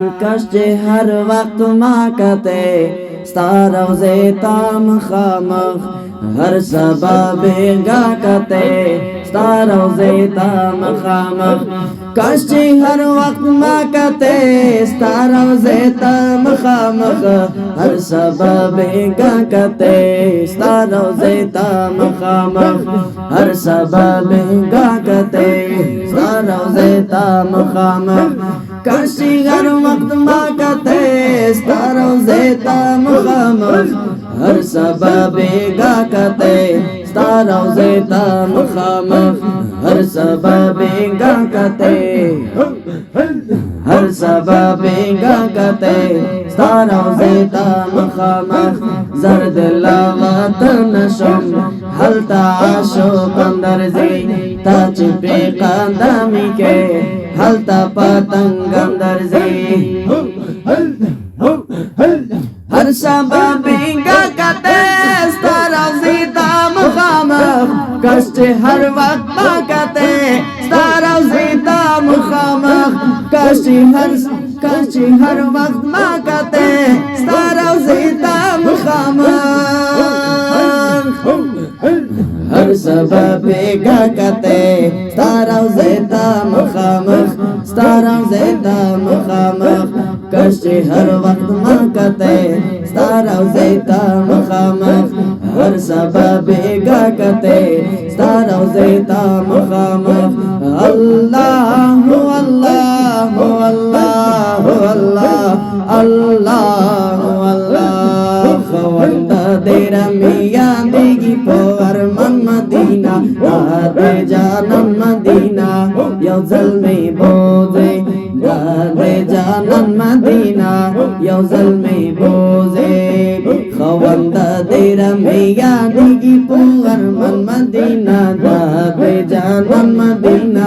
کشتی هر وقت مکتے ستارو زیتام خامخ ہر سبب گاکتے ستارو زیتام خامخ کشتی ہر وقت مکتے ستارو زیتام خامخ ہر سبب گاکتے ستارو زیتام خامخ ہر سبب گاکتے ستارو زیتام خامخ کشتی ہر وقت مکتے ستارو زیتام خامخ ہر سبب گاکتے ستارو زیتام خامخ ہر سبب گاکتے ہر سبب گاکتے ستارو زیتام خامخ زرد لاغت نشم حلتا عاشق اندر زی تا چپی قدمی کے حلتا پتنگ اندر زی ہر سبب گاکتے ستارو زیتام خامخ کشتی ہر وقت مکتے ستارو زیتام خامخ کشتی ہر وقت مکتے ستارو زیتام خامخ ہر سبب گاکتے ستارو زیتام خامخ ستارو زیتام خامخ کشتی ہر وقت مکتے ستارو زیتام خامخ ہر سبب گاکتے ستارو زیتام خامخ اللہ اللہ اللہ اللہ اللہ اللہ خواندا دیرا میاں دیگی پوار من مدینہ دادے جانم مدینہ یو ظلمی بوزے دادے جانم مدینہ یو ظلمی بوزے خواندا دیرا میاں دیگی پوار من مدینہ دادے جانم مدینہ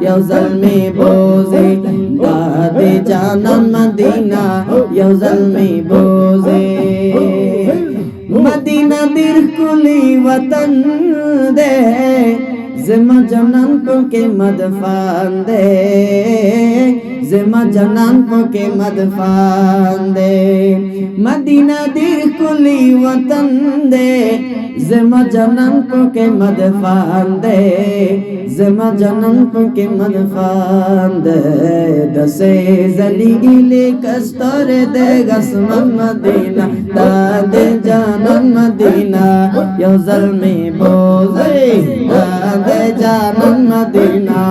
یو ظلمی بوزے دادے جانم مدینہ یو ظلمی بوزے مدینہ دیر کلی وطن دے زما جنان کو کے مدفان دے زما جنان کو کے مدفان دے مدینہ دیر کلی وطن دے زما جنان کو کے مدفان دے زما جنان کو کے مدفان دے دسے زلی گلی کستور دے گسمن مدینہ دادے جانن مدینہ یو ظلمی بوزے دادے جانن مدینہ